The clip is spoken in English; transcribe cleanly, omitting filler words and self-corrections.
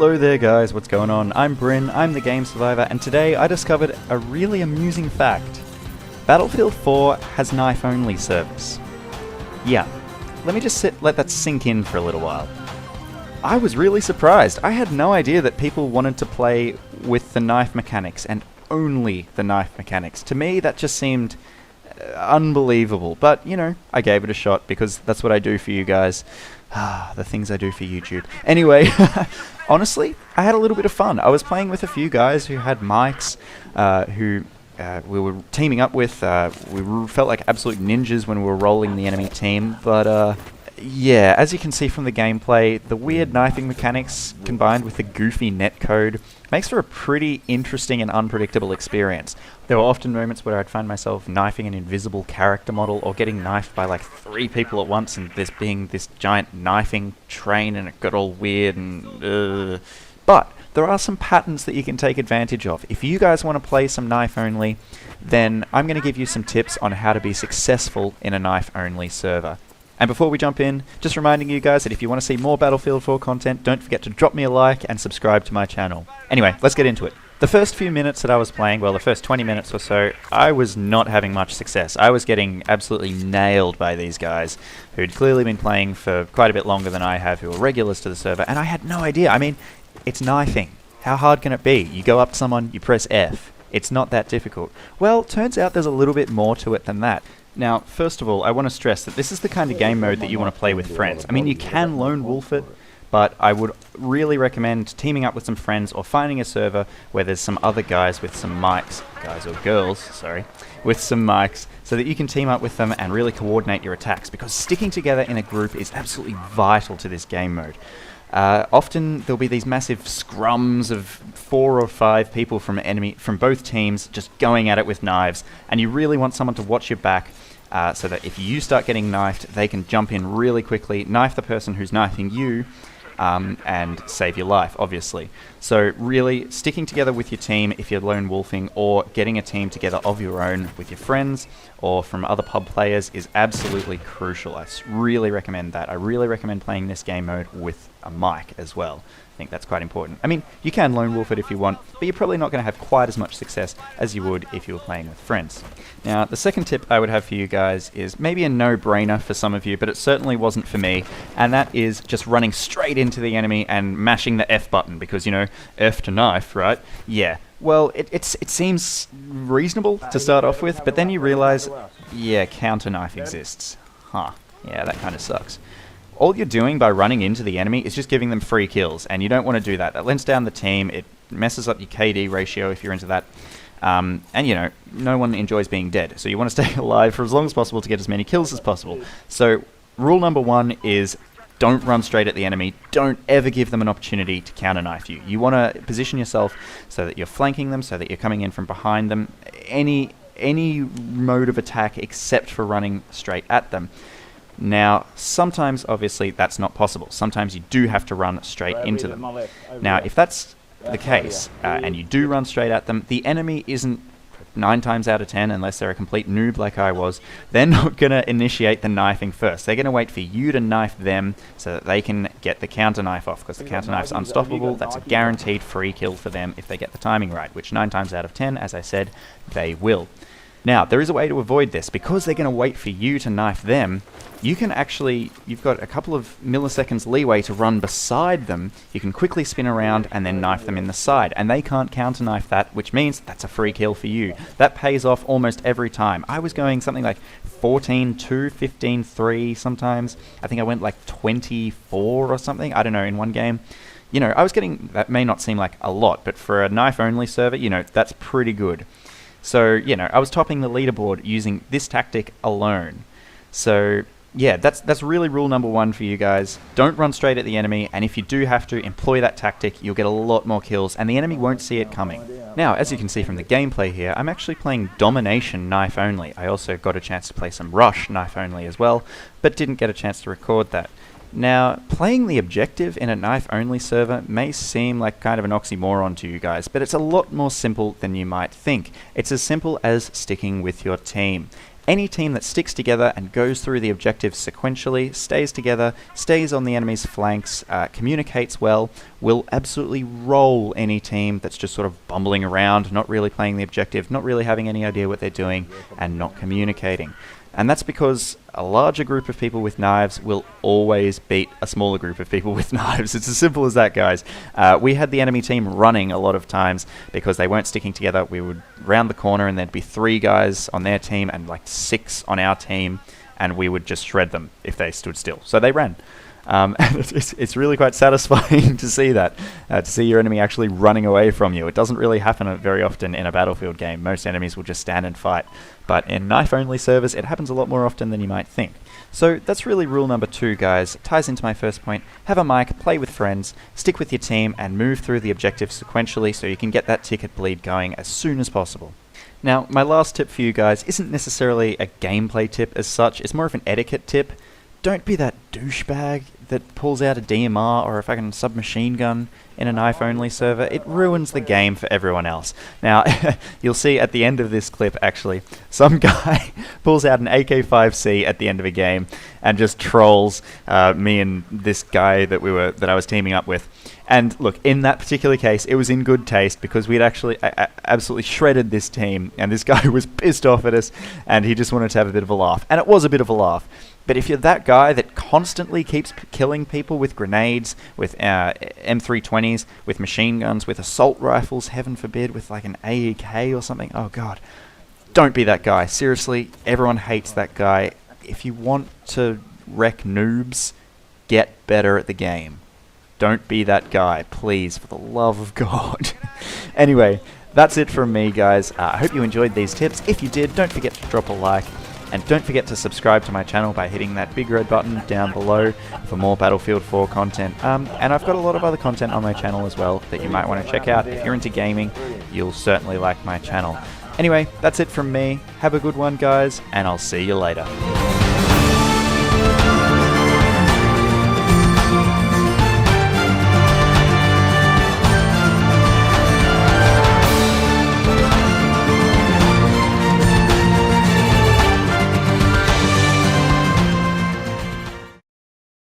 Hello there guys, what's going on? I'm Bryn, I'm the Game Survivor, and today I discovered a really amusing fact. Battlefield 4 has knife-only service. Yeah, let me just let that sink in for a little while. I was really surprised. I had no idea that people wanted to play with the knife mechanics, and only the knife mechanics. To me, that just seemed unbelievable, but you know, I gave it a shot because that's what I do for you guys. The things I do for YouTube. Anyway, honestly, I had a little bit of fun. I was playing with a few guys who had mics, who we were teaming up with. We felt like absolute ninjas when we were rolling the enemy team, but yeah, as you can see from the gameplay, the weird knifing mechanics combined with the goofy netcode makes for a pretty interesting and unpredictable experience. There were often moments where I'd find myself knifing an invisible character model or getting knifed by like 3 people at once, and there's being this giant knifing train and it got all weird and but there are some patterns that you can take advantage of. If you guys want to play some knife only, then I'm going to give you some tips on how to be successful in a knife only server. And before we jump in, just reminding you guys that if you want to see more Battlefield 4 content, don't forget to drop me a like and subscribe to my channel. Anyway, let's get into it. The first few minutes that I was playing, well, the first 20 minutes or so, I was not having much success. I was getting absolutely nailed by these guys who'd clearly been playing for quite a bit longer than I have, who were regulars to the server, and I had no idea. I mean, it's knifing. How hard can it be? You go up to someone, you press F. It's not that difficult. Well, turns out there's a little bit more to it than that. Now, first of all, I want to stress that this is the kind of game mode that you want to play with friends. I mean, you can lone wolf it, but I would really recommend teaming up with some friends or finding a server where there's some other guys with some mics, guys or girls, sorry, with some mics, so that you can team up with them and really coordinate your attacks, because sticking together in a group is absolutely vital to this game mode. Often there'll be these massive scrums of 4 or 5 people from both teams just going at it with knives, and you really want someone to watch your back so that if you start getting knifed, they can jump in really quickly, knife the person who's knifing you, and save your life, obviously. So really, sticking together with your team if you're lone wolfing, or getting a team together of your own with your friends or from other pub players is absolutely crucial. I really recommend that. I really recommend playing this game mode with a mic as well. I think that's quite important. I mean, you can lone wolf it if you want, but you're probably not going to have quite as much success as you would if you were playing with friends. Now, the second tip I would have for you guys is maybe a no-brainer for some of you, but it certainly wasn't for me, and that is just running straight into the enemy and mashing the F button, because, you know, F to knife, right? Yeah. Well, it seems reasonable to start off with, but then you realize, yeah, counter knife exists. Huh. Yeah, that kind of sucks. All you're doing by running into the enemy is just giving them free kills, and you don't want to do that. That lends down the team, it messes up your KD ratio if you're into that, and you know, no one enjoys being dead, so you want to stay alive for as long as possible to get as many kills as possible. So, rule number 1 is don't run straight at the enemy. Don't ever give them an opportunity to counter-knife you. You want to position yourself so that you're flanking them, so that you're coming in from behind them, any mode of attack except for running straight at them. Now, sometimes, obviously, that's not possible. Sometimes you do have to run straight into them. Now, if that's the case, and you do run straight at them, the enemy isn't, 9 times out of 10, unless they're a complete noob like I was, they're not going to initiate the knifing first. They're going to wait for you to knife them so that they can get the counter knife off, because the counter knife's unstoppable. That's a guaranteed free kill for them if they get the timing right, which 9 times out of 10, as I said, they will. Now, there is a way to avoid this. Because they're going to wait for you to knife them, you can actually, you've got a couple of milliseconds leeway to run beside them. You can quickly spin around and then knife them in the side, and they can't counter knife that, which means that's a free kill for you. That pays off almost every time. I was going something like 14-2, 15-3 sometimes. I think I went like 24 or something, I don't know, in one game. You know, I was getting, that may not seem like a lot, but for a knife-only server, you know, that's pretty good. So, you know, I was topping the leaderboard using this tactic alone. So, yeah, that's really rule number 1 for you guys. Don't run straight at the enemy, and if you do have to employ that tactic, you'll get a lot more kills, and the enemy won't see it coming. Now, as you can see from the gameplay here, I'm actually playing Domination knife only. I also got a chance to play some Rush knife only as well, but didn't get a chance to record that. Now, playing the objective in a knife-only server may seem like kind of an oxymoron to you guys, but it's a lot more simple than you might think. It's as simple as sticking with your team. Any team that sticks together and goes through the objectives sequentially, stays together, stays on the enemy's flanks, communicates well, will absolutely roll any team that's just sort of bumbling around, not really playing the objective, not really having any idea what they're doing, and not communicating. And that's because a larger group of people with knives will always beat a smaller group of people with knives. It's as simple as that, guys. We had the enemy team running a lot of times because they weren't sticking together. We would round the corner and there'd be 3 guys on their team and like 6 on our team, and we would just shred them if they stood still. So they ran. And it's really quite satisfying to see that, to see your enemy actually running away from you. It doesn't really happen very often in a Battlefield game. Most enemies will just stand and fight. But in knife-only servers, it happens a lot more often than you might think. So that's really rule number 2, guys. It ties into my first point. Have a mic, play with friends, stick with your team, and move through the objectives sequentially so you can get that ticket bleed going as soon as possible. Now, my last tip for you guys isn't necessarily a gameplay tip as such. It's more of an etiquette tip. Don't be that douchebag that pulls out a DMR or a fucking submachine gun in a knife-only server. It ruins the game for everyone else. Now, you'll see at the end of this clip, actually, some guy pulls out an AK-5C at the end of a game and just trolls me and this guy that I was teaming up with. And look, in that particular case, it was in good taste because we'd actually absolutely shredded this team, and this guy was pissed off at us, and he just wanted to have a bit of a laugh. And it was a bit of a laugh. But if you're that guy that constantly keeps killing people with grenades, with M320s, with machine guns, with assault rifles, heaven forbid, with like an AEK or something, oh god, don't be that guy. Seriously, everyone hates that guy. If you want to wreck noobs, get better at the game. Don't be that guy, please, for the love of God. Anyway, that's it from me, guys. I hope you enjoyed these tips. If you did, don't forget to drop a like. And don't forget to subscribe to my channel by hitting that big red button down below for more Battlefield 4 content. And I've got a lot of other content on my channel as well that you might want to check out. If you're into gaming, you'll certainly like my channel. Anyway, that's it from me. Have a good one, guys, and I'll see you later.